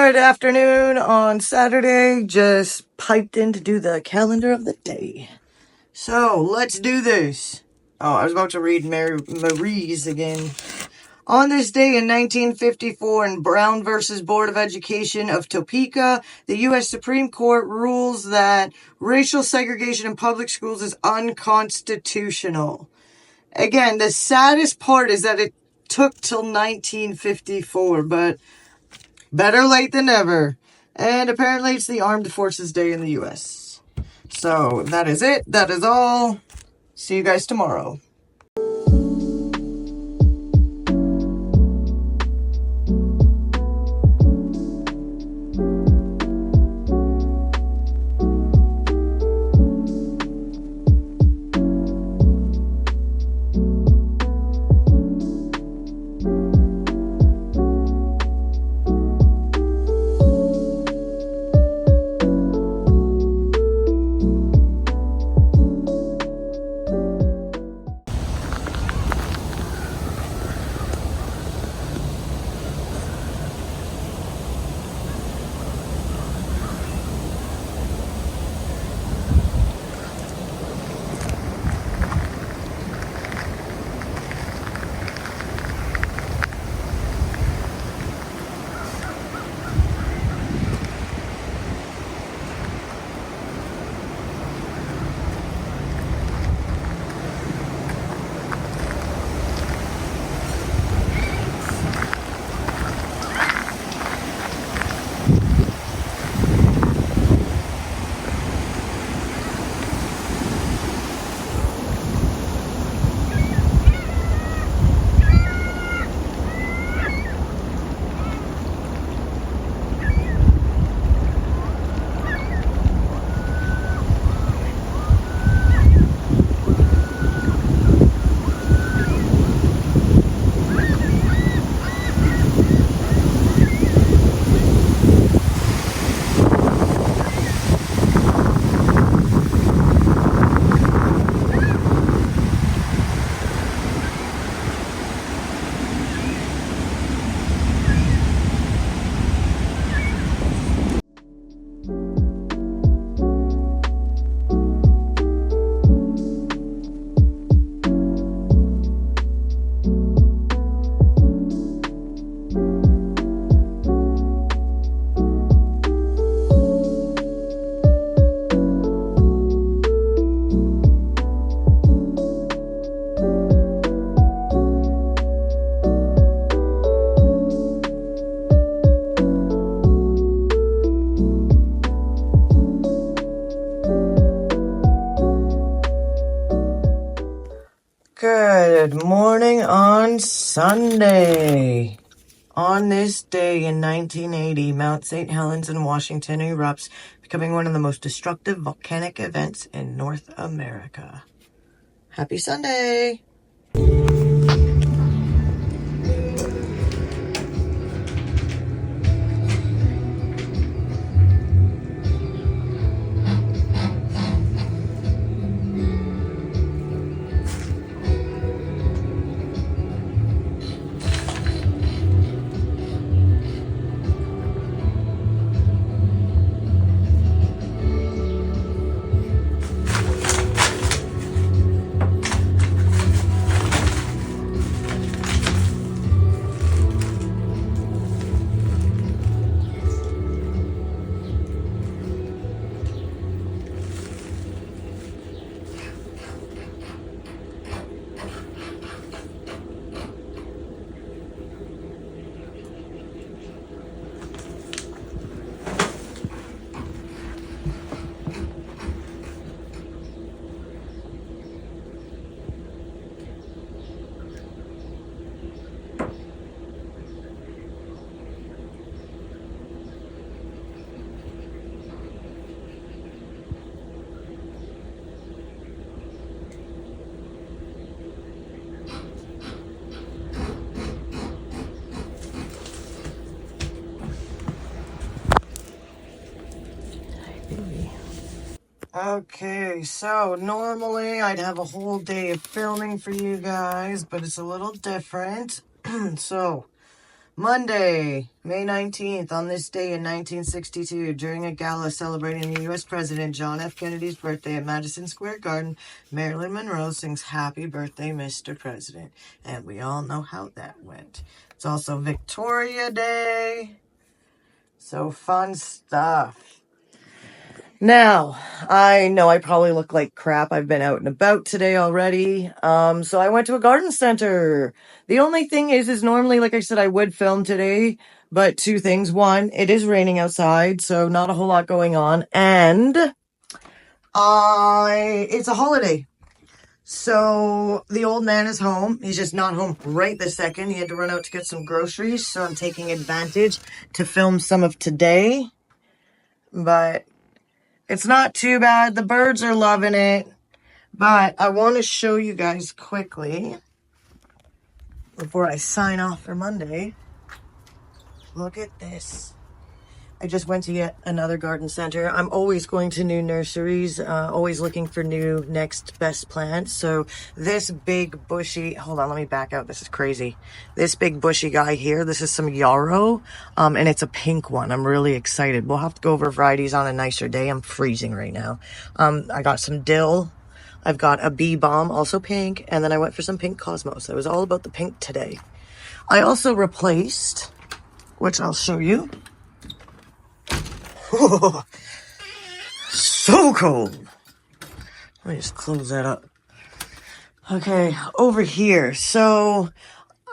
Good afternoon on Saturday. Just piped in to do the calendar of the day. So, let's do this. Oh, I was about to read Marie's again. On this day in 1954, in Brown versus Board of Education of Topeka, the U.S. Supreme Court rules that racial segregation in public schools is unconstitutional. Again, the saddest part is that it took till 1954, but better late than never. And apparently it's the Armed Forces Day in the U.S. So, that is it. That is all. See you guys tomorrow. Good morning on Sunday. On this day in 1980, Mount St. Helens in Washington erupts, becoming one of the most destructive volcanic events in North America. Happy Sunday! Okay, so normally I'd have a whole day of filming for you guys, but it's a little different. So, Monday, May 19th, on this day in 1962, during a gala celebrating the U.S. President John F. Kennedy's birthday at Madison Square Garden, Marilyn Monroe sings Happy Birthday, Mr. President. And we all know how that went. It's also Victoria Day. So fun stuff. Now, I know I probably look like crap. I've been out and about today already. So I went to a garden center. The only thing is normally, like I said, I would film today, but two things. One, it is raining outside, so not a whole lot going on. And it's a holiday. So the old man is home. He's just not home right this second. He had to run out to get some groceries, so I'm taking advantage to film some of today. But it's not too bad. The birds are loving it. But I want to show you guys quickly, before I sign off for Monday. Look at this. I just went to yet another garden center. I'm always going to new nurseries, always looking for new next best plants. So this big bushy, hold on, let me back out. This is crazy. This big bushy guy here, this is some yarrow, and it's a pink one. I'm really excited. We'll have to go over varieties on a nicer day. I'm freezing right now. I got some dill. I've got a bee balm, also pink, and then I went for some pink cosmos. I was all about the pink today. I also replaced, which I'll show you. Oh, so cold. Let me just close that up. Okay, over here. So,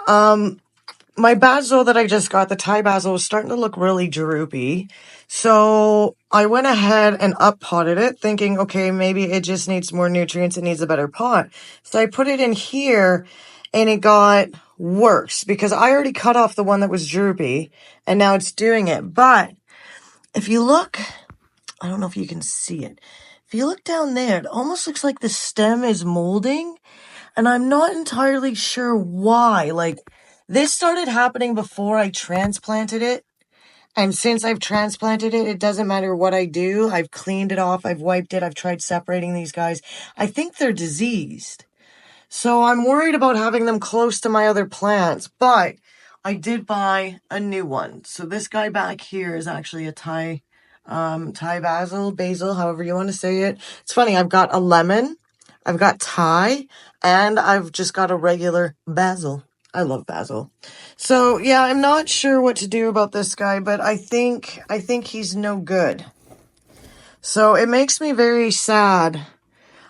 my basil that I just got, the Thai basil, was starting to look really droopy. So I went ahead and up potted it, thinking, okay, maybe it just needs more nutrients. It needs a better pot. So I put it in here, and it got worse because I already cut off the one that was droopy, and now it's doing it. But if you look, I don't know if you can see it. If you look down there, it almost looks like the stem is molding, and I'm not entirely sure why. Like, this started happening before I transplanted it, and since I've transplanted it, it doesn't matter what I do. I've cleaned it off, I've wiped it, I've tried separating these guys. I think they're diseased. So I'm worried about having them close to my other plants, but I did buy a new one. So this guy back here is actually a Thai basil, however you want to say it. It's funny, I've got a lemon, I've got Thai, and I've just got a regular basil. I love basil. So yeah, I'm not sure what to do about this guy, but I think he's no good. So it makes me very sad.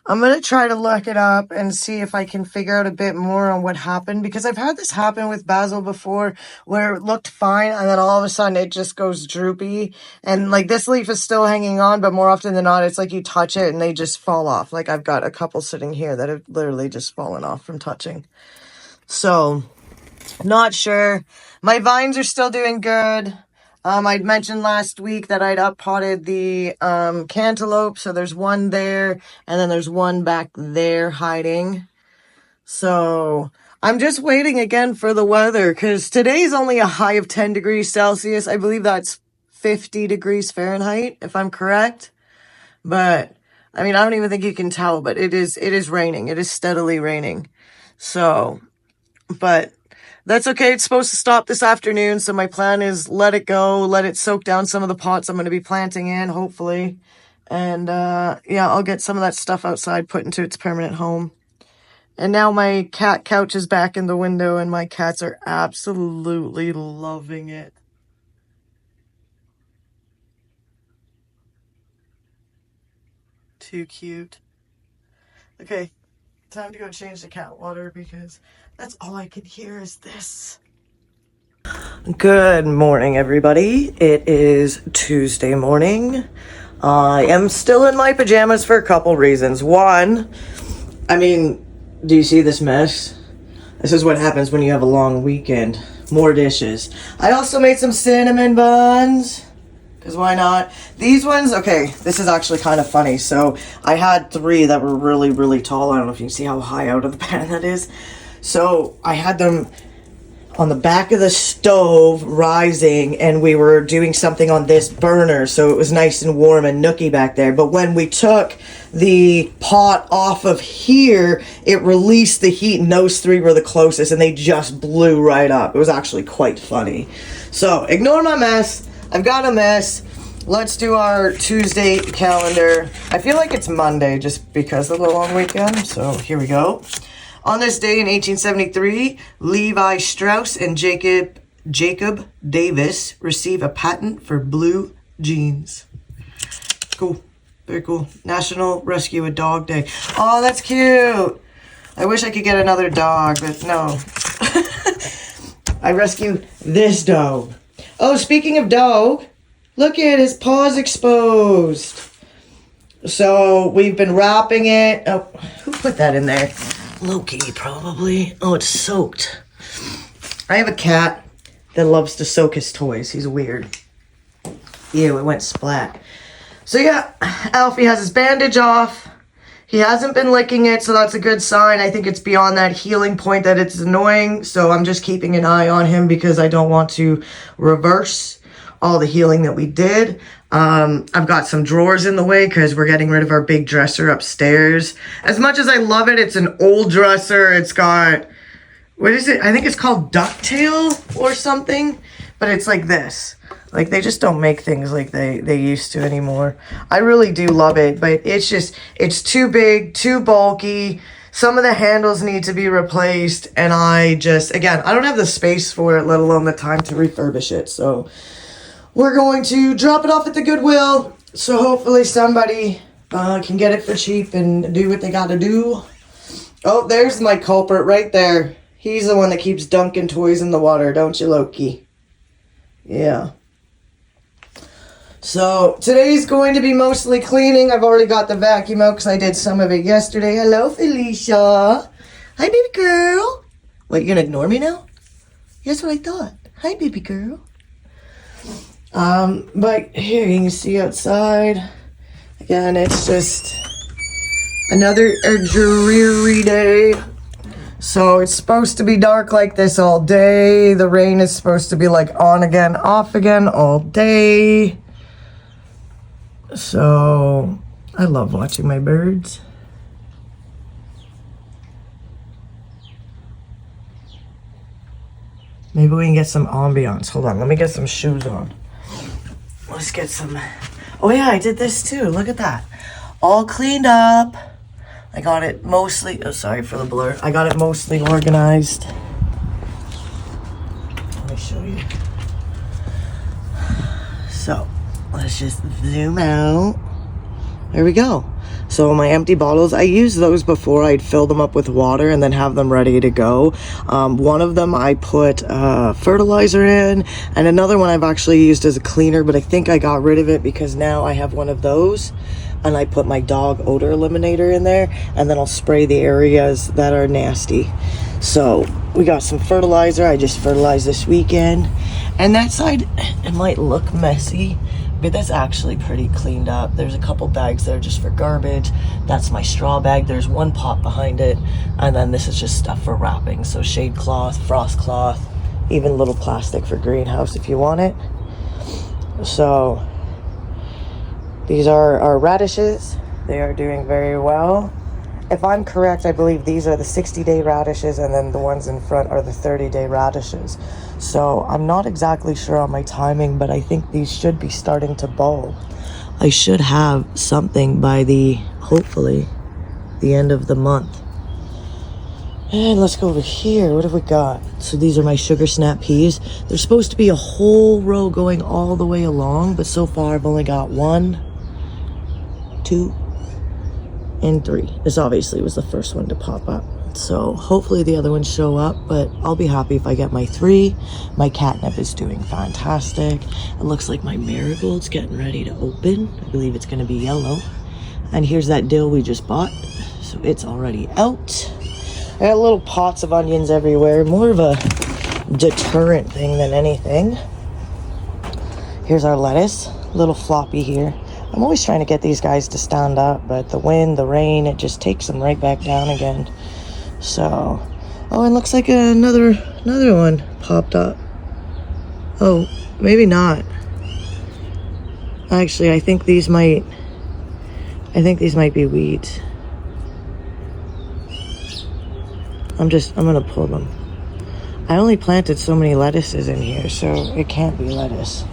I'm going to try to look it up and see if I can figure out a bit more on what happened, because I've had this happen with basil before where it looked fine and then all of a sudden it just goes droopy, and like this leaf is still hanging on, but more often than not it's like you touch it and they just fall off. Like I've got a couple sitting here that have literally just fallen off from touching. So, not sure. My vines are still doing good. I'd mentioned last week that I'd up potted the cantaloupe. So there's one there, and then there's one back there hiding. So I'm just waiting again for the weather, because today's only a high of 10 degrees Celsius. I believe that's 50 degrees Fahrenheit, if I'm correct. But, I mean, I don't even think you can tell, but it is raining. It is steadily raining. So, but that's okay. It's supposed to stop this afternoon, so my plan is let it go, let it soak down some of the pots I'm going to be planting in, hopefully. And, yeah, I'll get some of that stuff outside put into its permanent home. And now my cat couch is back in the window, and my cats are absolutely loving it. Too cute. Okay. Time to go change the cat water, because that's all I can hear is this. Good morning, everybody. It is Tuesday morning. I am still in my pajamas for a couple reasons. One, I mean, do you see this mess? This is what happens when you have a long weekend. More dishes. I also made some cinnamon buns, because why not? These ones, okay, this is actually kind of funny. So I had 3 that were really, really tall. I don't know if you can see how high out of the pan that is. So I had them on the back of the stove rising, and we were doing something on this burner, so it was nice and warm and nooky back there. But when we took the pot off of here, it released the heat, and those three were the closest, and they just blew right up. It was actually quite funny. So ignore my mess. I've got a mess. Let's do our Tuesday calendar. I feel like it's Monday just because of the long weekend, so here we go. On this day in 1873, Levi Strauss and Jacob Davis receive a patent for blue jeans. Cool. Very cool. National Rescue a Dog Day. Oh, that's cute. I wish I could get another dog, but no. I rescued this dog. Oh, speaking of dog, look at his paws exposed. So we've been wrapping it. Oh, who put that in there? Loki, probably. Oh, it's soaked. I have a cat that loves to soak his toys. He's weird. Ew, it went splat. So yeah, Alfie has his bandage off. He hasn't been licking it, so that's a good sign. I think it's beyond that healing point that it's annoying. So I'm just keeping an eye on him because I don't want to reverse all the healing that we did. I've got some drawers in the way because we're getting rid of our big dresser upstairs. As much as I love it, it's an old dresser. It's got, what is it? I think it's called ducktail or something, but it's like this. Like, they just don't make things like they used to anymore. I really do love it, but it's just, it's too big, too bulky. Some of the handles need to be replaced, and again, I don't have the space for it, let alone the time to refurbish it. So we're going to drop it off at the Goodwill, so hopefully somebody can get it for cheap and do what they gotta do. Oh, there's my culprit right there. He's the one that keeps dunking toys in the water, don't you, Loki? Yeah. So today's going to be mostly cleaning. I've already got the vacuum out because I did some of it yesterday. Hello, Felicia. Hi, baby girl. What, you're gonna ignore me now? That's what I thought. Hi, baby girl. But here you can see outside. Again, it's just another dreary day. So it's supposed to be dark like this all day. The rain is supposed to be like on again, off again all day. So I love watching my birds. Maybe we can get some ambiance. Hold on, let me get some shoes on. Let's get some. Oh yeah, I did this too. Look at that. All cleaned up. I got it mostly, oh sorry for the blur. I got it mostly organized. Let me show you. So, let's just zoom out. There we go. So my empty bottles, I used those before. I'd fill them up with water and then have them ready to go. One of them I put fertilizer in, and another one I've actually used as a cleaner, but I think I got rid of it because now I have one of those, and I put my dog odor eliminator in there, and then I'll spray the areas that are nasty. So we got some fertilizer. I just fertilized this weekend, and that side, it might look messy, but that's actually pretty cleaned up. There's a couple bags there just for garbage. That's my straw bag. There's one pot behind it, and then this is just stuff for wrapping. So shade cloth, frost cloth, even little plastic for greenhouse if you want it. So these are our radishes. They are doing very well. If I'm correct, I believe these are the 60-day radishes, and then the ones in front are the 30-day radishes. So I'm not exactly sure on my timing, but I think these should be starting to bulb. I should have something by hopefully, the end of the month. And let's go over here. What have we got? So these are my sugar snap peas. There's supposed to be a whole row going all the way along, but so far I've only got 1, 2, and 3. This obviously was the first one to pop up. So hopefully the other ones show up, but I'll be happy if I get my 3. My catnip is doing fantastic. It looks like my marigold's getting ready to open. I believe it's going to be yellow. And here's that dill we just bought. So it's already out. I got little pots of onions everywhere. More of a deterrent thing than anything. Here's our lettuce. A little floppy here. I'm always trying to get these guys to stand up, but the wind, the rain, it just takes them right back down again. So, Oh, and looks like another one popped up. Oh, maybe not. Actually, I think these might be weeds. I'm gonna pull them. I only planted so many lettuces in here, so it can't be lettuce.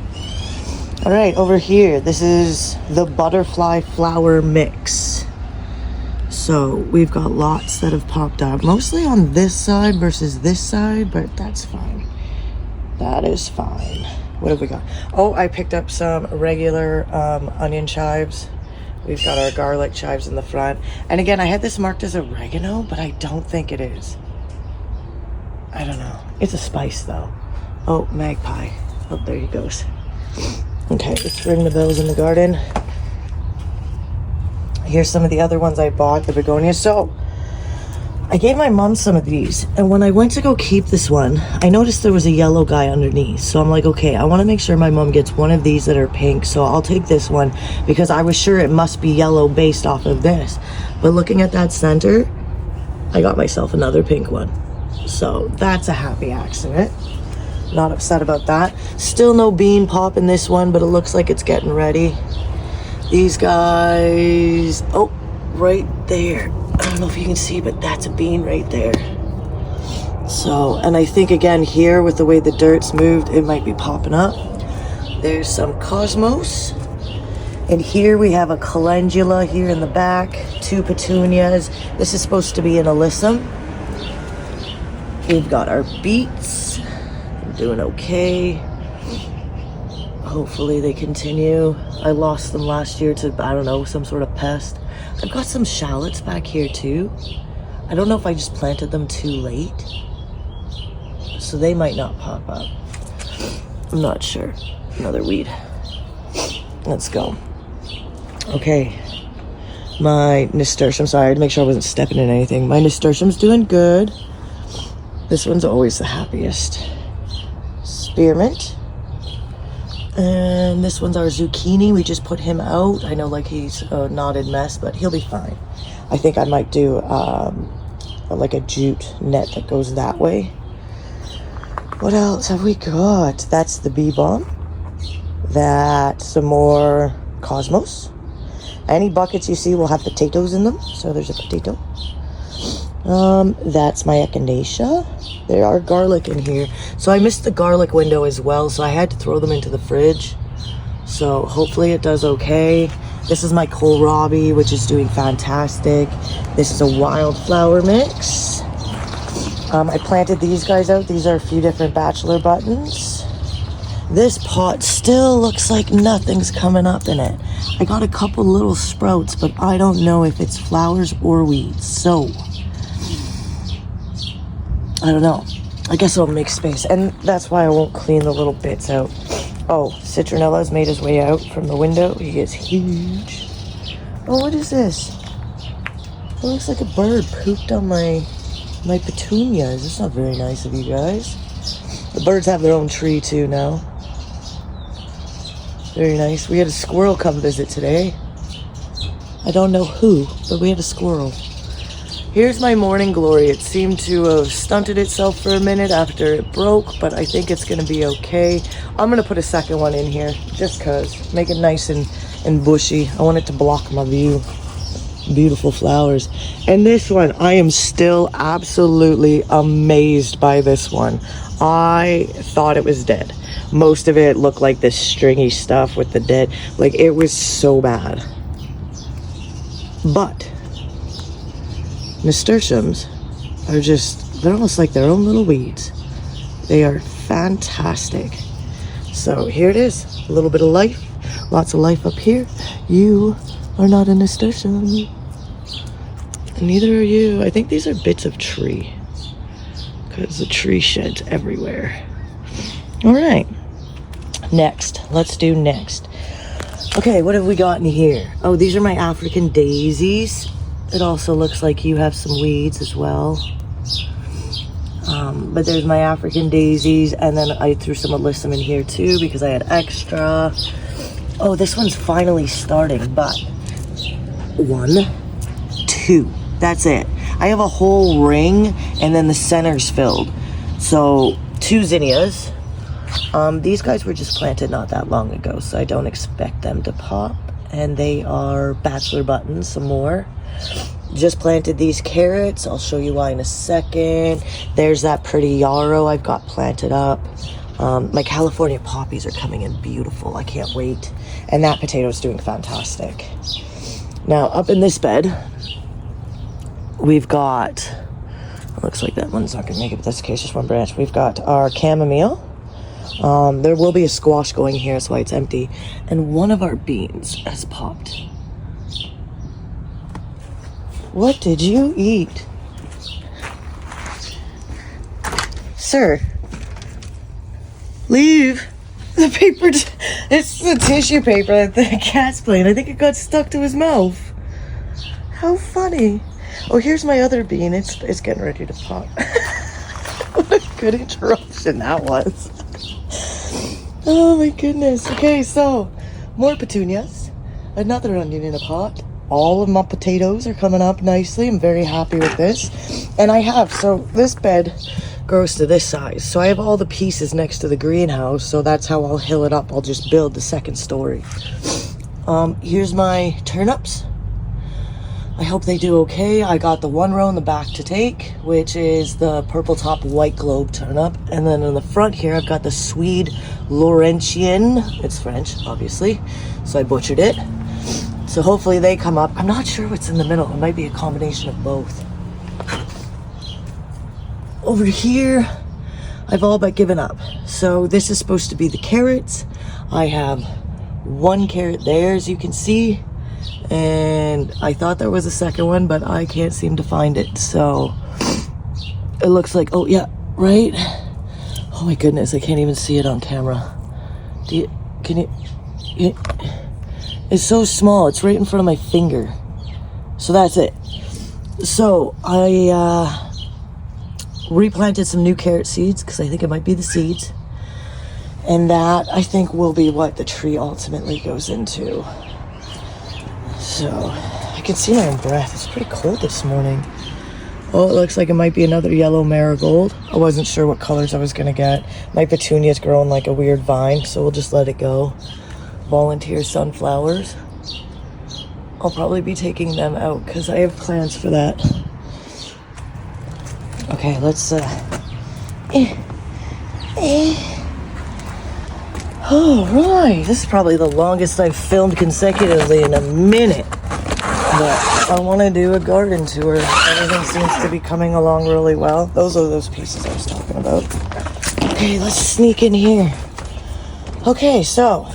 All right, over here, this is the butterfly flower mix. So we've got lots that have popped up, mostly on this side versus this side, but that's fine. That is fine. What have we got? Oh, I picked up some regular onion chives. We've got our garlic chives in the front. And again, I had this marked as oregano, but I don't think it is. I don't know. It's a spice, though. Oh, magpie. Oh, there he goes. Okay, let's ring the bells in the garden. Here's some of the other ones I bought, the begonias. So, I gave my mom some of these, and when I went to go keep this one, I noticed there was a yellow guy underneath. So I'm like, okay, I want to make sure my mom gets one of these that are pink, so I'll take this one, because I was sure it must be yellow based off of this. But looking at that center, I got myself another pink one. So that's a happy accident. Not upset about that. Still no bean pop in this one, but it looks like it's getting ready. These guys, oh, right there. I don't know if you can see, but that's a bean right there. So, and I think again here with the way the dirt's moved, it might be popping up. There's some cosmos. And here we have a calendula here in the back, 2 petunias. This is supposed to be an alyssum. We've got our beets. I'm doing okay. Hopefully they continue. I lost them last year to, I don't know, some sort of pest. I've got some shallots back here too. I don't know if I just planted them too late. So they might not pop up. I'm not sure. Another weed. Let's go. Okay. My nasturtium, sorry, I had to make sure I wasn't stepping in anything. My nasturtium's doing good. This one's always the happiest. Spearmint. And this one's our zucchini. We just put him out. I know like he's a knotted mess, but he'll be fine. I think I might do like a jute net that goes that way. What else have we got? That's the bee balm. That's some more cosmos. Any buckets you see will have potatoes in them. So there's a potato. That's my echinacea. There are garlic in here. So I missed the garlic window as well, so I had to throw them into the fridge. So hopefully it does okay. This is my kohlrabi, which is doing fantastic. This is a wildflower mix. I planted these guys out. These are a few different bachelor buttons. This pot still looks like nothing's coming up in it. I got a couple little sprouts, but I don't know if it's flowers or weeds. So I don't know. I guess I'll make space. And that's why I won't clean the little bits out. Oh, Citronella's made his way out from the window. He is huge. Oh, what is this? It looks like a bird pooped on my petunias. That's not very nice of you guys. The birds have their own tree too now. Very nice. We had a squirrel come visit today. I don't know who, but we had a squirrel. Here's my morning glory. It seemed to have stunted itself for a minute after it broke, but I think it's gonna be okay. I'm gonna put a second one in here, just cause. Make it nice and bushy. I want it to block my view. Beautiful flowers. And this one, I am still absolutely amazed by this one. I thought it was dead. Most of it looked like this stringy stuff with the dead, like it was so bad. But nasturtiums are just, they're almost like their own little weeds. They are fantastic. So here it is, a little bit of life, lots of life up here. You are not a nasturtium. And neither are you. I think these are bits of tree, because the tree sheds everywhere. All right, next, let's do next. Okay, what have we got in here? Oh, these are my African daisies. It also looks like you have some weeds as well. But there's my African daisies, and then I threw some alyssum in here too because I had extra. Oh, this one's finally starting, but 1, 2. That's it. I have a whole ring, and then the center's filled. So 2 zinnias. These guys were just planted not that long ago, so I don't expect them to pop. And they are bachelor buttons, some more. Just planted these carrots. I'll show you why in a second. There's that pretty yarrow I've got planted up. My California poppies are coming in beautiful. I can't wait. And that potato is doing fantastic. Now, up in this bed, we've got, looks like that one's not going to make it, but that's okay, it's just one branch. We've got our chamomile. There will be a squash going here, that's why it's empty. And one of our beans has popped. What did you eat? Sir, leave. The paper, it's the tissue paper that the cat's playing. I think it got stuck to his mouth. How funny. Oh, here's my other bean. It's getting ready to pop. What a good interruption that was. Oh my goodness. Okay, so more petunias. Another onion in a pot. All of my potatoes are coming up nicely. I'm very happy with this. And I have, so this bed grows to this size. So I have all the pieces next to the greenhouse. So that's how I'll hill it up. I'll just build the second story. Here's my turnips. I hope they do okay. I got the one row in the back to take, which is the purple top white globe turnip. And then in the front here, I've got the Swede Laurentian. It's French, obviously. So I butchered it. So hopefully they come up. I'm not sure what's in the middle. It might be a combination of both. Over here, I've all but given up. So this is supposed to be the carrots. I have one carrot there, as you can see. And I thought there was a second one, but I can't seem to find it. So it looks like, oh yeah, right? Oh my goodness, I can't even see it on camera. It's so small, it's right in front of my finger. So that's it. So I replanted some new carrot seeds because I think it might be the seeds. And that, I think, will be what the tree ultimately goes into. So, I can see my own breath. It's pretty cold this morning. Oh, it looks like it might be another yellow marigold. I wasn't sure what colors I was going to get. My petunia's growing like a weird vine, so we'll just let it go. Volunteer sunflowers. I'll probably be taking them out because I have plans for that. Okay, let's, Alright, this is probably the longest I've filmed consecutively in a minute. But I want to do a garden tour. Everything seems to be coming along really well. Those are those pieces I was talking about. Okay, let's sneak in here. Okay, so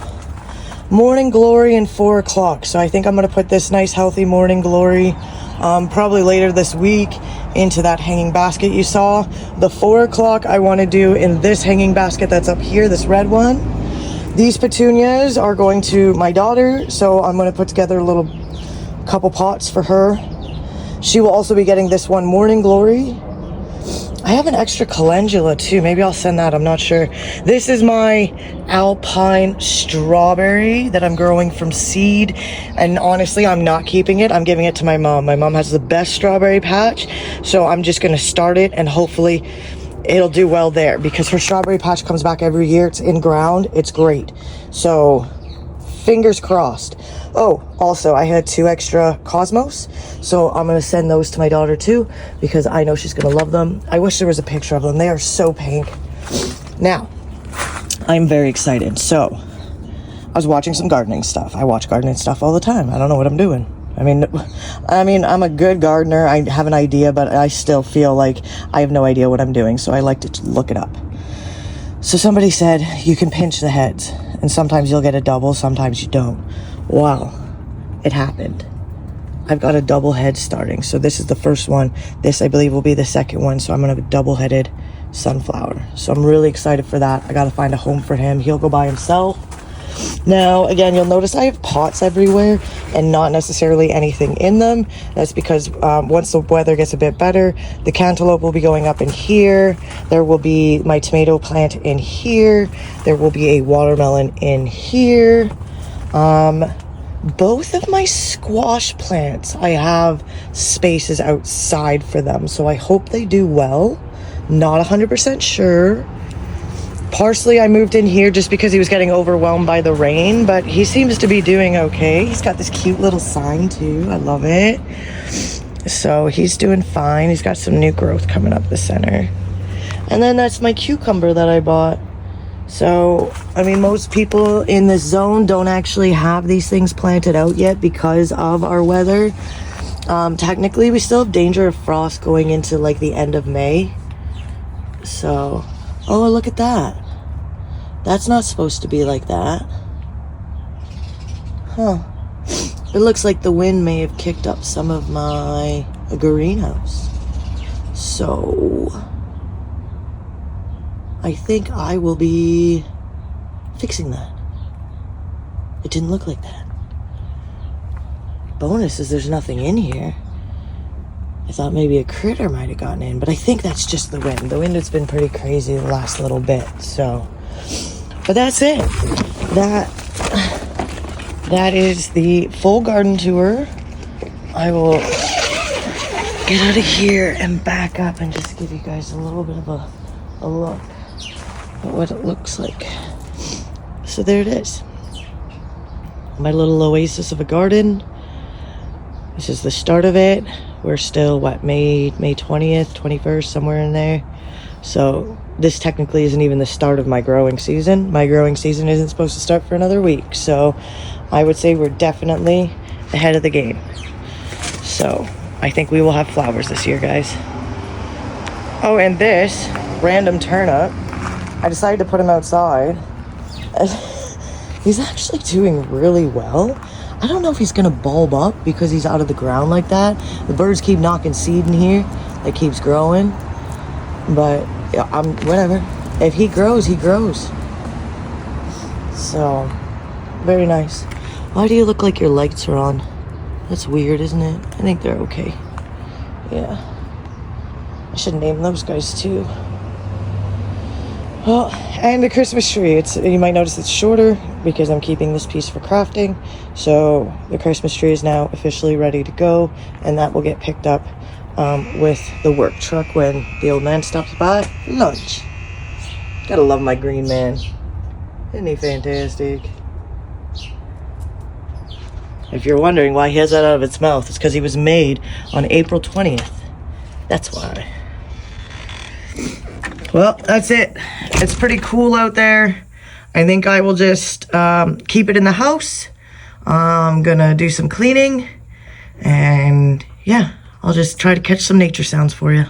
morning glory and 4 o'clock. So I think I'm going to put this nice healthy morning glory probably later this week into that hanging basket you saw. The 4 o'clock I want to do in this hanging basket that's up here, this red one. These petunias are going to my daughter, so I'm going to put together a little couple pots for her. She will also be getting this one, Morning Glory. I have an extra calendula too. Maybe I'll send that. I'm not sure. This is my alpine strawberry that I'm growing from seed. And honestly, I'm not keeping it. I'm giving it to my mom. My mom has the best strawberry patch. So I'm just going to start it and hopefully it'll do well there because her strawberry patch comes back every year. It's in ground. It's great. So fingers crossed. Oh, also I had 2 extra Cosmos. So I'm going to send those to my daughter too because I know she's going to love them. I wish there was a picture of them. They are so pink. Now, I'm very excited. So I was watching some gardening stuff. I watch gardening stuff all the time. I don't know what I'm doing. I mean, I'm a good gardener. I have an idea, but I still feel like I have no idea what I'm doing. So I like to look it up. So somebody said you can pinch the heads and sometimes you'll get a double, sometimes you don't. Wow, it happened. I've got a double head starting. So this is the first one. This, I believe, will be the second one. So I'm going to have a double-headed sunflower. So I'm really excited for that. I got to find a home for him. He'll go by himself. Now, again, you'll notice I have pots everywhere and not necessarily anything in them. That's because once the weather gets a bit better, the cantaloupe will be going up in here. There will be my tomato plant in here. There will be a watermelon in here. both of my squash plants, I have spaces outside for them, so I hope they do well. Not 100% sure. Parsley, I moved in here just because he was getting overwhelmed by the rain, but he seems to be doing okay. He's got this cute little sign too. I love it. So he's doing fine. He's got some new growth coming up the center. And then that's my cucumber that I bought. So, I mean, most people in this zone don't actually have these things planted out yet because of our weather. Technically, we still have danger of frost going into like the end of May. So, oh, look at that. That's not supposed to be like that. Huh. It looks like the wind may have kicked up some of my greenhouse. So, I think I will be fixing that. It didn't look like that. Bonus is there's nothing in here. I thought maybe a critter might have gotten in, but I think that's just the wind. The wind has been pretty crazy the last little bit, so. But that's it. That is the full garden tour. I will get out of here and back up and just give you guys a little bit of a look at what it looks like. So there it is. My little oasis of a garden. This is the start of it. We're still, May 20th, 21st, somewhere in there. So this technically isn't even the start of my growing season. My growing season isn't supposed to start for another week. So I would say we're definitely ahead of the game. So I think we will have flowers this year, guys. Oh, and this random turnip, I decided to put him outside. He's actually doing really well. I don't know if he's gonna bulb up because he's out of the ground like that. The birds keep knocking seed in here. It keeps growing. But yeah, whatever. If he grows, he grows. So, very nice. Why do you look like your lights are on? That's weird, isn't it? I think they're okay. Yeah. I should name those guys too. Well, and the Christmas tree. You might notice it's shorter because I'm keeping this piece for crafting. So the Christmas tree is now officially ready to go, and that will get picked up with the work truck when the old man stops by for lunch. Gotta love my green man. Isn't he fantastic? If you're wondering why he has that out of its mouth, it's because he was made on April 20th. That's why. Well, that's it. It's pretty cool out there. I think I will just keep it in the house. I'm gonna do some cleaning. And yeah, I'll just try to catch some nature sounds for you.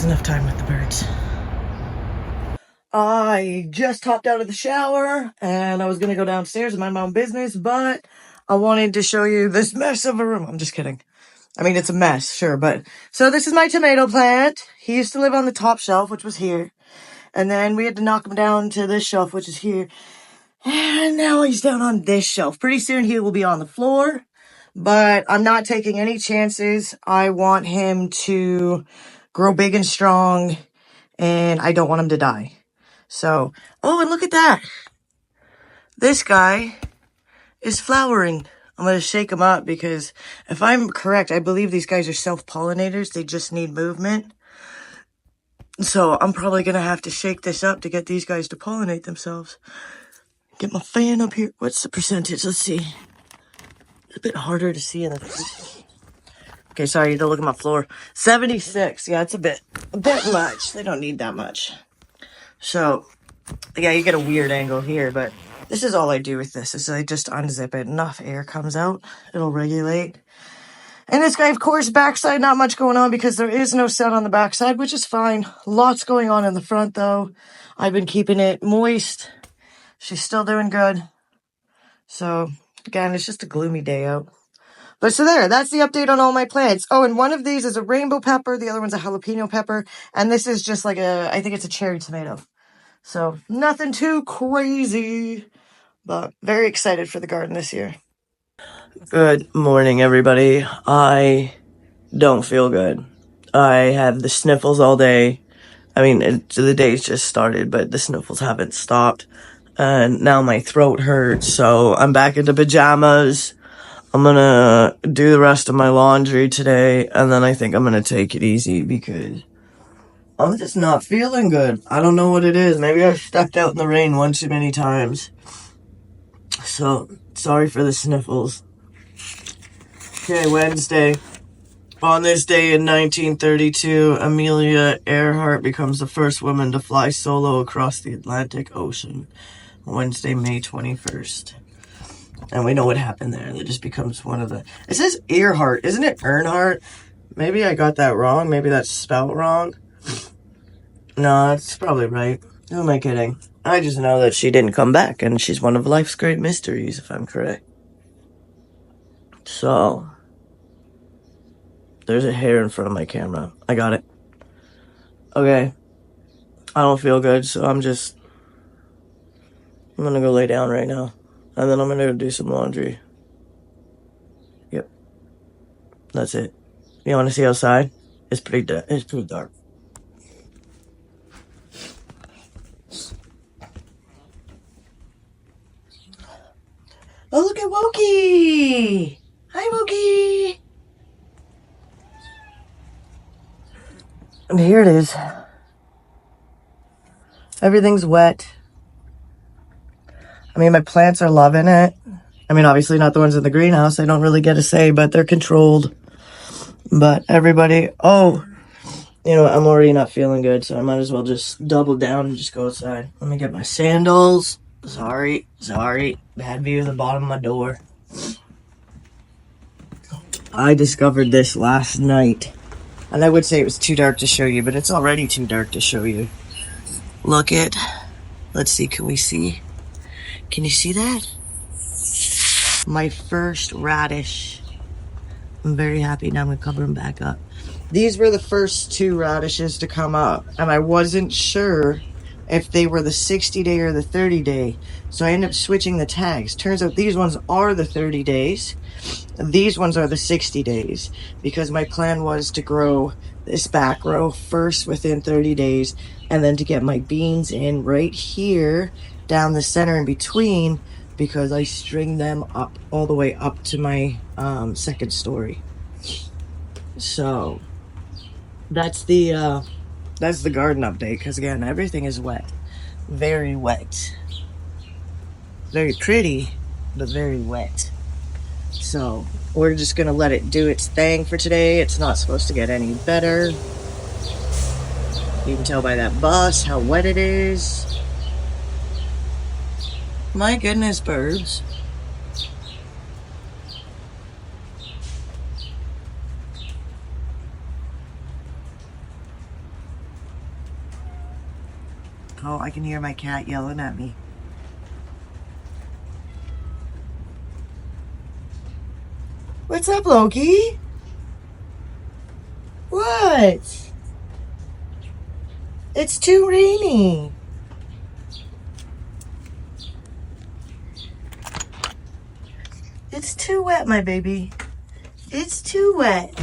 enough time with the birds. I just hopped out of the shower and I was gonna go downstairs and mind my own business, but I wanted to show you this mess of a room. I'm just kidding. I mean, it's a mess, sure, but so this is my tomato plant. He used to live on the top shelf, which was here, and then we had to knock him down to this shelf, which is here, and now he's down on this shelf. Pretty soon he will be on the floor, but I'm not taking any chances. I want him to grow big and strong, and I don't want him to die. So, oh, and look at that. This guy is flowering. I'm going to shake him up because if I'm correct, I believe these guys are self-pollinators. They just need movement. So I'm probably going to have to shake this up to get these guys to pollinate themselves. Get my fan up here. What's the percentage? Let's see. It's a bit harder to see in the... Okay, sorry, you don't look at my floor. 76. Yeah, it's a bit much. They don't need that much. So, yeah, you get a weird angle here, but this is all I do with this, is I just unzip it. Enough air comes out, it'll regulate. And this guy, of course, backside, not much going on because there is no sun on the backside, which is fine. Lots going on in the front, though. I've been keeping it moist. She's still doing good. So, again, it's just a gloomy day out. But so there, that's the update on all my plants. Oh, and one of these is a rainbow pepper. The other one's a jalapeno pepper. And this is just like I think it's a cherry tomato. So nothing too crazy, but very excited for the garden this year. Good morning, everybody. I don't feel good. I have the sniffles all day. I mean, the day's just started, but the sniffles haven't stopped. And now my throat hurts, so I'm back into pajamas. I'm gonna do the rest of my laundry today, and then I think I'm gonna take it easy because I'm just not feeling good. I don't know what it is. Maybe I've stepped out in the rain one too many times. So, sorry for the sniffles. Okay, Wednesday. On this day in 1932, Amelia Earhart becomes the first woman to fly solo across the Atlantic Ocean. Wednesday, May 21st. And we know what happened there. It just becomes one of the... It says Earhart. Isn't it Earnhardt? Maybe I got that wrong. Maybe that's spelled wrong. No, that's probably right. Who am I kidding? I just know that she didn't come back, and she's one of life's great mysteries, if I'm correct. So, there's a hair in front of my camera. I got it. Okay. I don't feel good, so I'm gonna go lay down right now. And then I'm gonna go do some laundry. Yep. That's it. You wanna see outside? It's pretty dark. Oh, look at Wokey! Hi, Wokey! And here it is. Everything's wet. I mean, my plants are loving it. I mean, obviously not the ones in the greenhouse. I don't really get a say, but they're controlled. But everybody... Oh, you know, I'm already not feeling good, so I might as well just double down and just go outside. Let me get my sandals. Sorry. Bad view of the bottom of my door. I discovered this last night. And I would say it was too dark to show you, but it's already too dark to show you. Look at... Let's see, can we see? Can you see that? My first radish. I'm very happy. Now I'm going to cover them back up. These were the first two radishes to come up. And I wasn't sure if they were the 60-day or the 30-day. So I ended up switching the tags. Turns out these ones are the 30 days. These ones are the 60 days. Because my plan was to grow this back row first within 30 days. And then to get my beans in right here down the center in between. Because I string them up all the way up to my second story. So that's the garden update. Because again, everything is wet. Very wet. Very pretty, but very wet. So we're just gonna let it do its thing for today. It's not supposed to get any better. You can tell by that bus how wet it is. My goodness, birds. Oh, I can hear my cat yelling at me. What's up, Loki? What? It's too rainy. It's too wet, my baby. It's too wet.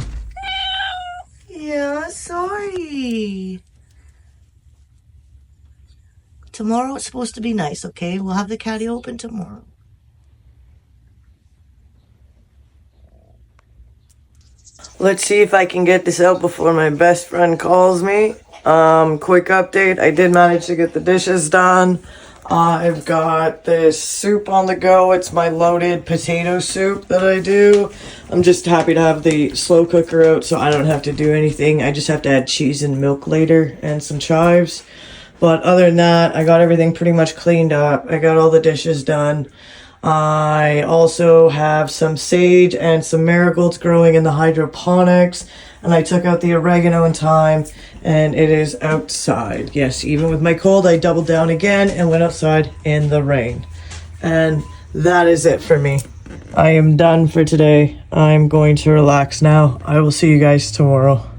Yeah, sorry. Tomorrow it's supposed to be nice, okay? We'll have the catty open tomorrow. Let's see if I can get this out before my best friend calls me. Quick update. I did manage to get the dishes done. I've got this soup on the go. It's my loaded potato soup that I do. I'm just happy to have the slow cooker out so I don't have to do anything. I just have to add cheese and milk later and some chives. But other than that, I got everything pretty much cleaned up. I got all the dishes done. I also have some sage and some marigolds growing in the hydroponics. And I took out the oregano and thyme, and it is outside. Yes, even with my cold, I doubled down again and went outside in the rain. And that is it for me. I am done for today. I'm going to relax now. I will see you guys tomorrow.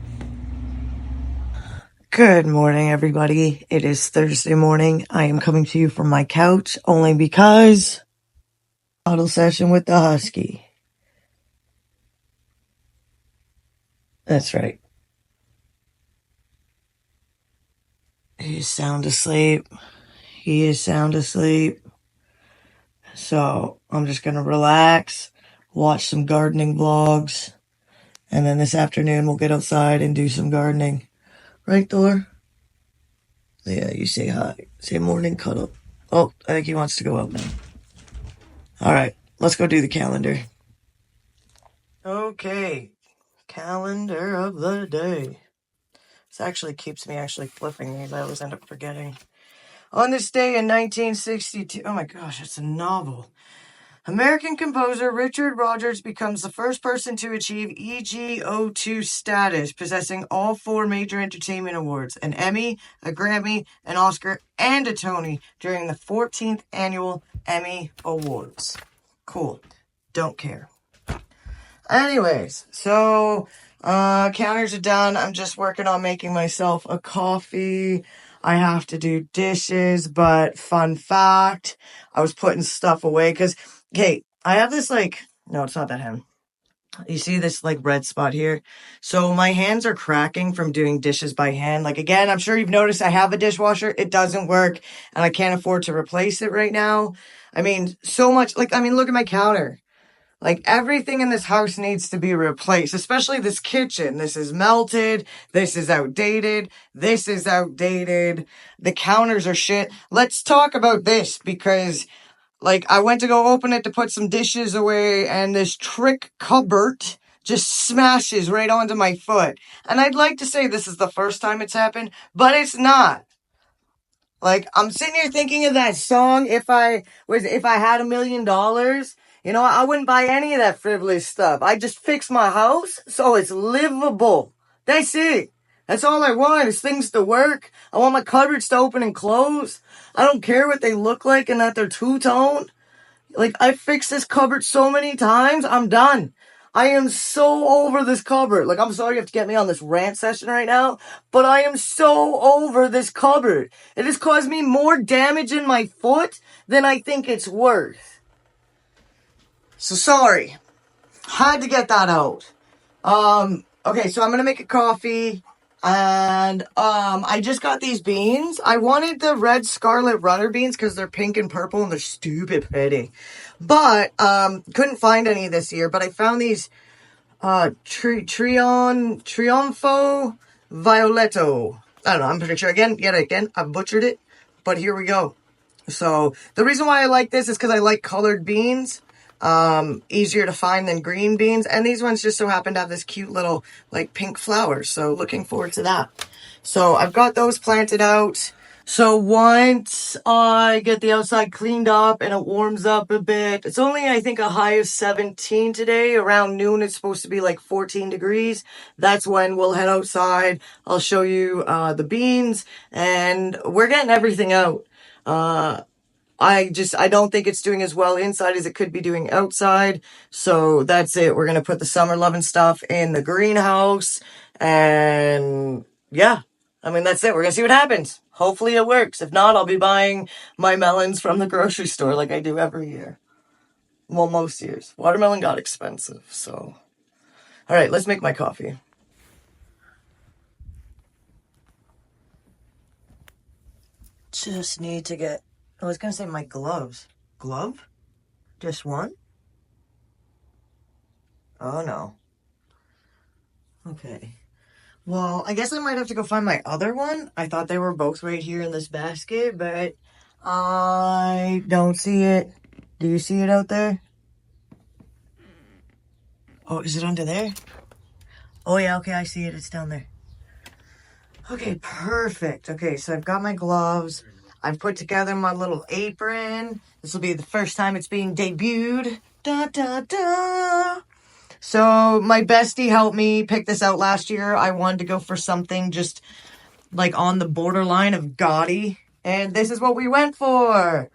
Good morning, everybody. It is Thursday morning. I am coming to you from my couch only because huddle session with the husky. That's right. He is sound asleep. He is sound asleep. So I'm just going to relax, watch some gardening vlogs, and then this afternoon we'll get outside and do some gardening. Right, Thor? Yeah, you say hi. Say morning cuddle. Oh, I think he wants to go out now. All right, let's go do the calendar. Okay, calendar of the day. This actually keeps me flipping these. I always end up forgetting. On this day in 1962, oh my gosh, it's a novel. American composer Richard Rodgers becomes the first person to achieve EGO2 status, possessing all 4 major entertainment awards, an Emmy, a Grammy, an Oscar, and a Tony during the 14th annual Emmy Awards. Cool. Don't care. Anyways, so counters are done. I'm just working on making myself a coffee. I have to do dishes, but fun fact, I was putting stuff away because, okay, I have this no, it's not that hand. You see this red spot here? So my hands are cracking from doing dishes by hand. Again, I'm sure you've noticed I have a dishwasher. It doesn't work and I can't afford to replace it right now. I mean, so much, look at my counter. Everything in this house needs to be replaced, especially this kitchen. This is melted. This is outdated. This is outdated. The counters are shit. Let's talk about this because, I went to go open it to put some dishes away and this trick cupboard just smashes right onto my foot. And I'd like to say this is the first time it's happened, but it's not. I'm sitting here thinking of that song, if I had $1 million, I wouldn't buy any of that frivolous stuff. I just fix my house so it's livable. That's it. That's all I want is things to work. I want my cupboards to open and close. I don't care what they look like and that they're two-tone. I fixed this cupboard so many times, I'm done. I am so over this cupboard. I'm sorry you have to get me on this rant session right now, but I am so over this cupboard. It has caused me more damage in my foot than I think it's worth. So sorry. Had to get that out. Okay, so I'm gonna make a coffee. And I just got these beans. I wanted the red scarlet runner beans because they're pink and purple and they're stupid pretty. But couldn't find any this year. But I found these Trionfo Violetto. I don't know. I'm pretty sure again I butchered it. But here we go. So the reason why I like this is because I like colored beans. Easier to find than green beans, and these ones just so happen to have this cute little pink flowers, so looking forward to that. So I've got those planted out. So once I get the outside cleaned up and it warms up a bit, it's only, I think, a high of 17 today. Around noon, it's supposed to be like 14 degrees. That's when we'll head outside. I'll show you the beans, and we're getting everything out. I don't think it's doing as well inside as it could be doing outside. So that's it. We're going to put the summer loving stuff in the greenhouse. And yeah, I mean, that's it. We're going to see what happens. Hopefully it works. If not, I'll be buying my melons from the grocery store like I do every year. Well, most years. Watermelon got expensive, so. All right, let's make my coffee. Just need to get, I was going to say my gloves. Glove? Just one? Oh, no. Okay. Well, I guess I might have to go find my other one. I thought they were both right here in this basket, but I don't see it. Do you see it out there? Oh, is it under there? Oh, yeah, okay, I see it. It's down there. Okay, perfect. Okay, so I've got my gloves. I've put together my little apron. This will be the first time it's being debuted. Da, da, da. So my bestie helped me pick this out last year. I wanted to go for something just like on the borderline of gaudy. And this is what we went for.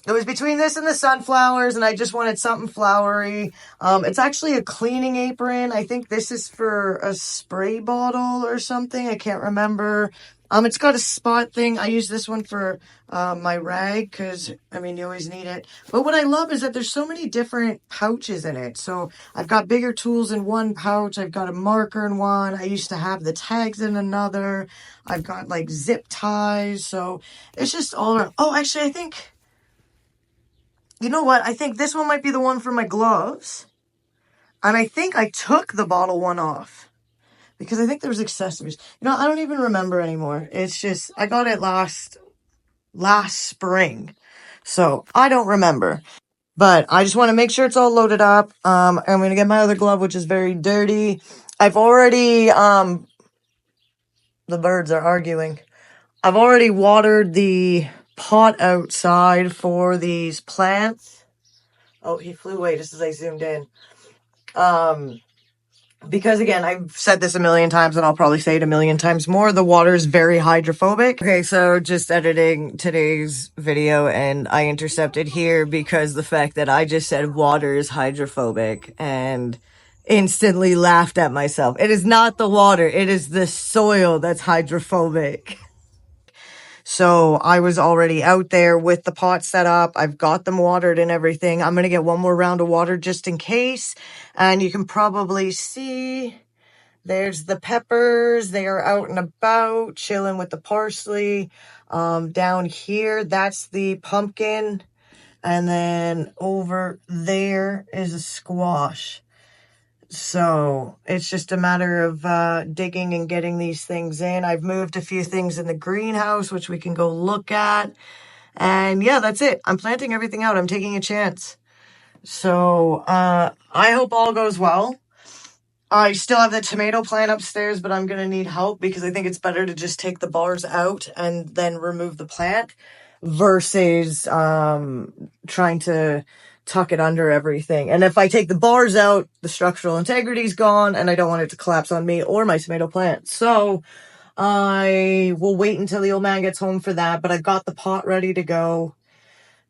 It was between this and the sunflowers, and I just wanted something flowery. It's actually a cleaning apron. I think this is for a spray bottle or something. I can't remember. It's got a spot thing. I use this one for my rag because, I mean, you always need it. But what I love is that there's so many different pouches in it. So I've got bigger tools in one pouch. I've got a marker in one. I used to have the tags in another. I've got like zip ties. So it's just all around. Oh, actually, I think... You know what? I think this one might be the one for my gloves. And I think I took the bottle one off. Because I think there was accessories. You know, I don't even remember anymore. It's just, I got it last spring. So, I don't remember. But I just want to make sure it's all loaded up. I'm going to get my other glove, which is very dirty. I've already, the birds are arguing. I've already watered the pot outside for these plants. Oh, he flew away just as I zoomed in. Because again, I've said this a million times and I'll probably say it a million times more. The water is very hydrophobic. Okay, so just editing today's video and I intercepted here because the fact that I just said water is hydrophobic and instantly laughed at myself. It is not the water. It is the soil that's hydrophobic. So I was already out there with the pot set up. I've got them watered and everything. I'm going to get one more round of water just in case. And you can probably see there's the peppers. They are out and about, chilling with the parsley. Down here, that's the pumpkin. And then over there is a squash. So it's just a matter of digging and getting these things in. I've moved a few things in the greenhouse, which we can go look at. And yeah, that's it. I'm planting everything out. I'm taking a chance. So I hope all goes well. I still have the tomato plant upstairs, but I'm going to need help because I think it's better to just take the bars out and then remove the plant versus trying to tuck it under everything. And if I take the bars out, the structural integrity's gone and I don't want it to collapse on me or my tomato plant. So I will wait until the old man gets home for that, but I've got the pot ready to go.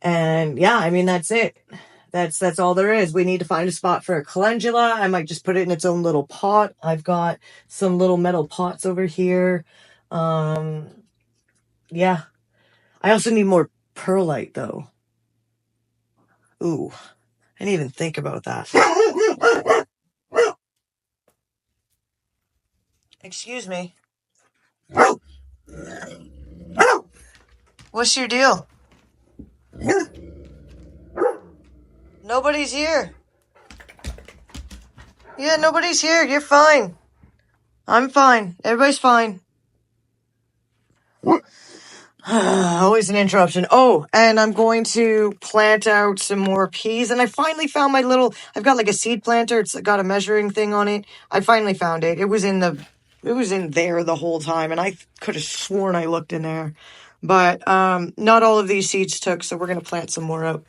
And yeah, I mean, that's it. That's all there is. We need to find a spot for a calendula. I might just put it in its own little pot. I've got some little metal pots over here. Yeah. I also need more perlite though. Ooh, I didn't even think about that. Excuse me. What's your deal? Nobody's here. Yeah, nobody's here. You're fine. I'm fine. Everybody's fine. Always an interruption. Oh, and I'm going to plant out some more peas. And I finally found my little, I've got like a seed planter. It's got a measuring thing on it. I finally found it. It was in the It was in there the whole time, and I could have sworn I looked in there. But not all of these seeds took, so we're going to plant some more out.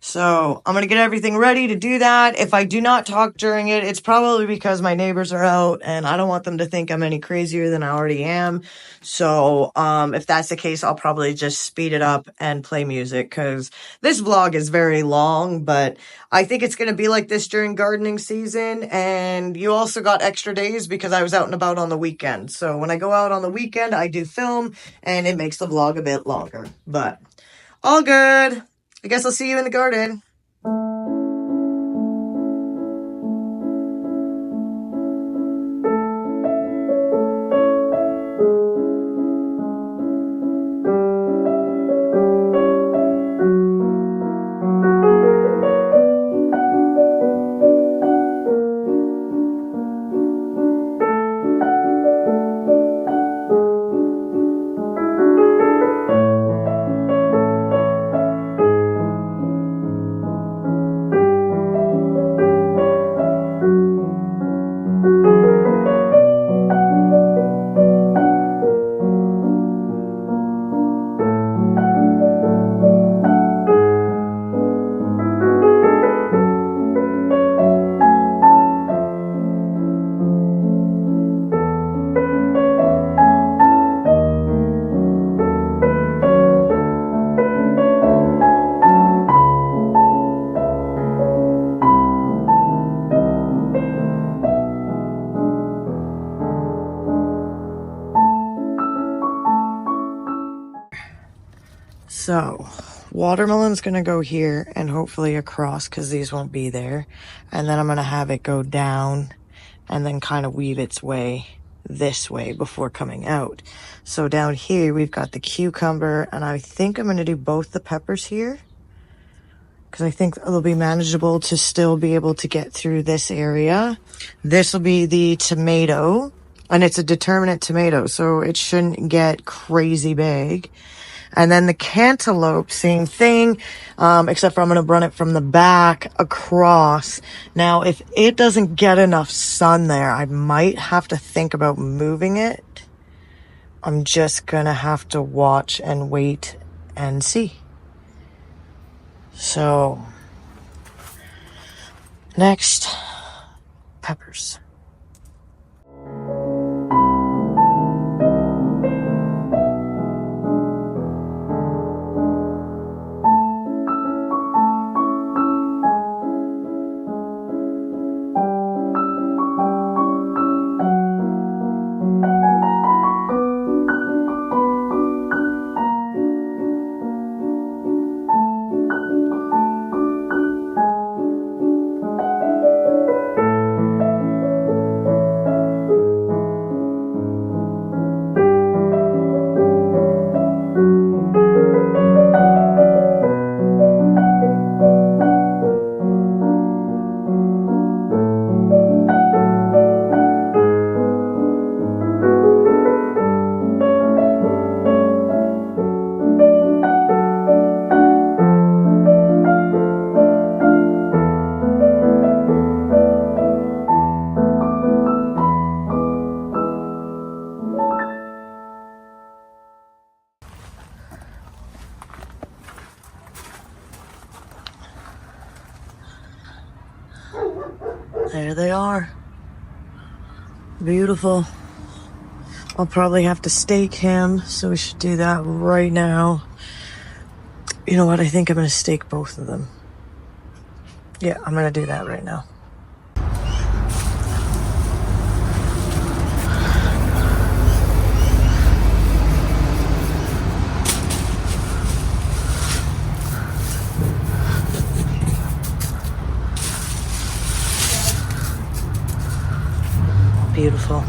So I'm going to get everything ready to do that. If I do not talk during it, it's probably because my neighbors are out and I don't want them to think I'm any crazier than I already am. So if that's the case, I'll probably just speed it up and play music, because this vlog is very long, but I think it's going to be like this during gardening season. And you also got extra days because I was out and about on the weekend. So when I go out on the weekend, I do film and it makes the vlog a bit longer, but all good. I guess I'll see you in the garden. So, watermelon's going to go here and hopefully across, because these won't be there. And then I'm going to have it go down and then kind of weave its way this way before coming out. So down here, we've got the cucumber, and I think I'm going to do both the peppers here, because I think it'll be manageable to still be able to get through this area. This will be the tomato, and it's a determinate tomato, so it shouldn't get crazy big. And then the cantaloupe, same thing, except for I'm going to run it from the back across. Now, if it doesn't get enough sun there, I might have to think about moving it. I'm just going to have to watch and wait and see. So, next, peppers. There they are. Beautiful. I'll probably have to stake him, so we should do that right now. You know what? I think I'm going to stake both of them. Yeah, I'm going to do that right now. Beautiful.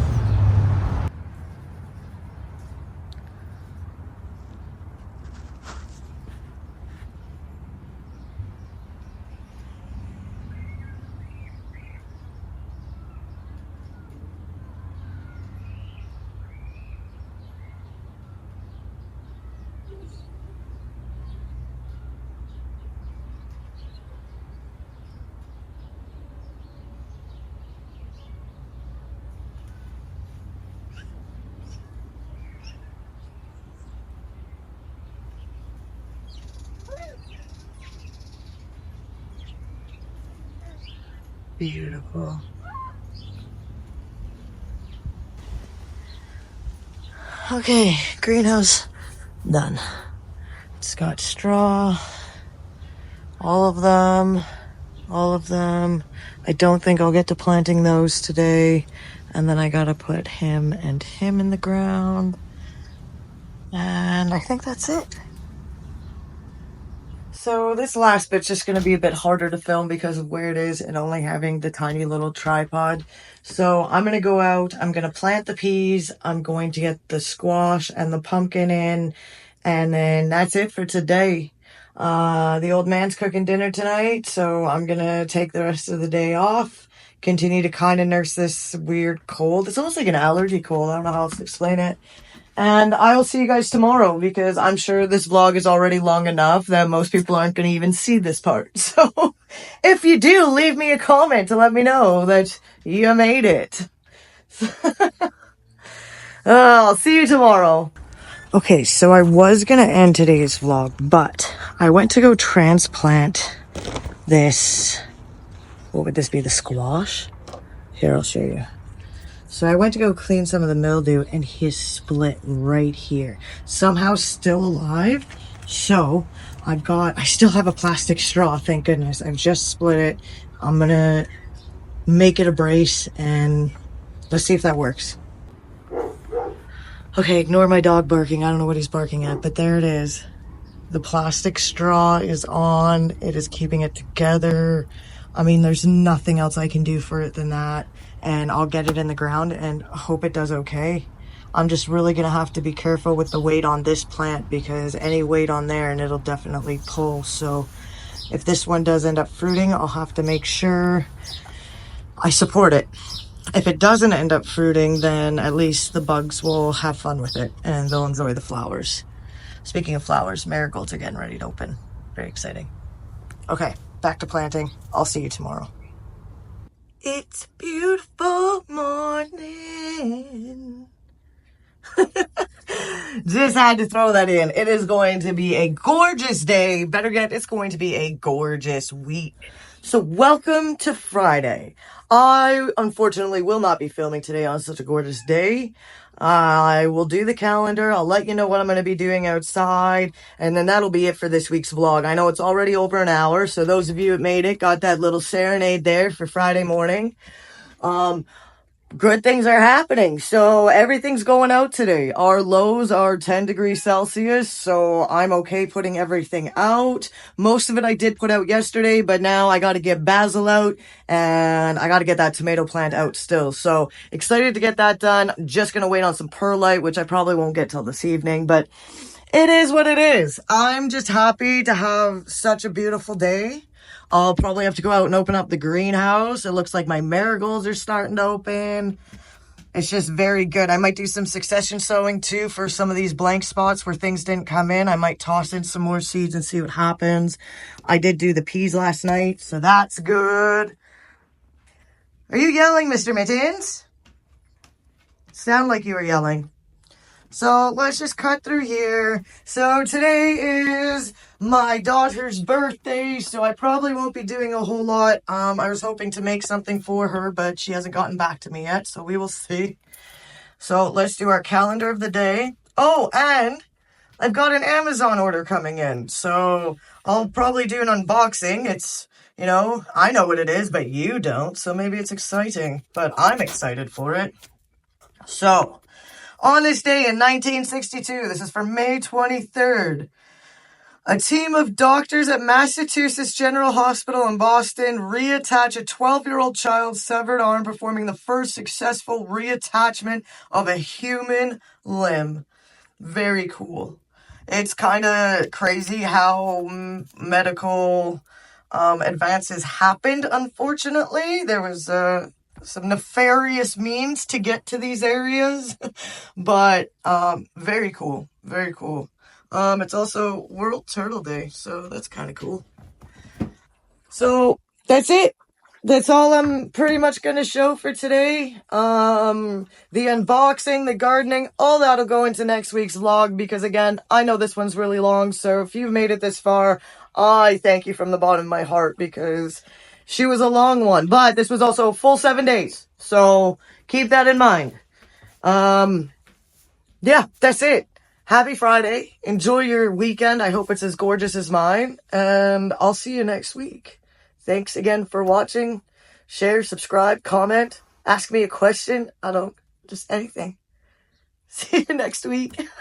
beautiful. Okay, greenhouse done. It's got straw, all of them. I don't think I'll get to planting those today. And then I gotta put him and him in the ground. And I think that's it. So this last bit's just going to be a bit harder to film because of where it is and only having the tiny little tripod. So I'm going to go out, I'm going to plant the peas, I'm going to get the squash and the pumpkin in, and then that's it for today. The old man's cooking dinner tonight, so I'm going to take the rest of the day off, continue to kind of nurse this weird cold. It's almost like an allergy cold, I don't know how else to explain it. And I will see you guys tomorrow because I'm sure this vlog is already long enough that most people aren't going to even see this part. So if you do, leave me a comment to let me know that you made it. I'll see you tomorrow. Okay, so I was going to end today's vlog, but I went to go transplant this. What would this be? The squash? Here, I'll show you. So I went to go clean some of the mildew and he's split right here. Somehow still alive. So I still have a plastic straw, thank goodness. I've just split it. I'm gonna make it a brace and let's see if that works. Okay, ignore my dog barking. I don't know what he's barking at, but there it is. The plastic straw is on. It is keeping it together. I mean, there's nothing else I can do for it than that. And I'll get it in the ground and hope it does okay. I'm just really gonna have to be careful with the weight on this plant because any weight on there and it'll definitely pull. So if this one does end up fruiting, I'll have to make sure I support it. If it doesn't end up fruiting, then at least the bugs will have fun with it and they'll enjoy the flowers. Speaking of flowers, marigolds are getting ready to open. Very exciting. Okay, back to planting. I'll see you tomorrow. It's a beautiful morning. Just had to throw that in. It is going to be a gorgeous day. Better yet, it's going to be a gorgeous week. So welcome to Friday. I, unfortunately, will not be filming today on such a gorgeous day. I will do the calendar. I'll let you know what I'm going to be doing outside. And then that'll be it for this week's vlog. I know it's already over an hour. So those of you that made it got that little serenade there for Friday morning. Good things are happening. So everything's going out today. Our lows are 10 degrees Celsius. So I'm okay putting everything out. Most of it I did put out yesterday, but now I got to get basil out and I got to get that tomato plant out still. So excited to get that done. Just going to wait on some perlite, which I probably won't get till this evening, but it is what it is. I'm just happy to have such a beautiful day. I'll probably have to go out and open up the greenhouse. It looks like my marigolds are starting to open. It's just very good. I might do some succession sowing too for some of these blank spots where things didn't come in. I might toss in some more seeds and see what happens. I did do the peas last night, so that's good. Are you yelling, Mr. Mittens? Sound like you were yelling. So let's just cut through here. So today is my daughter's birthday, so I probably won't be doing a whole lot. I was hoping to make something for her, but she hasn't gotten back to me yet, so we will see. So let's do our calendar of the day. Oh, and I've got an Amazon order coming in, so I'll probably do an unboxing. It's, you know, I know what it is, but you don't, so maybe it's exciting, but I'm excited for it. So on this day in 1962, this is for May 23rd, a team of doctors at Massachusetts General Hospital in Boston reattach a 12-year-old child's severed arm, performing the first successful reattachment of a human limb. Very cool. It's kind of crazy how medical advances happened, unfortunately. There was some nefarious means to get to these areas, but very cool, very cool. It's also World Turtle Day, so that's kind of cool. So that's it. That's all I'm pretty much going to show for today. The unboxing, the gardening, all that'll go into next week's vlog because, again, I know this one's really long. So if you've made it this far, I thank you from the bottom of my heart because She was a long one, but this was also a full 7 days. So keep that in mind. Yeah, that's it. Happy Friday. Enjoy your weekend. I hope it's as gorgeous as mine. And I'll see you next week. Thanks again for watching. Share, subscribe, comment, ask me a question. Just anything. See you next week.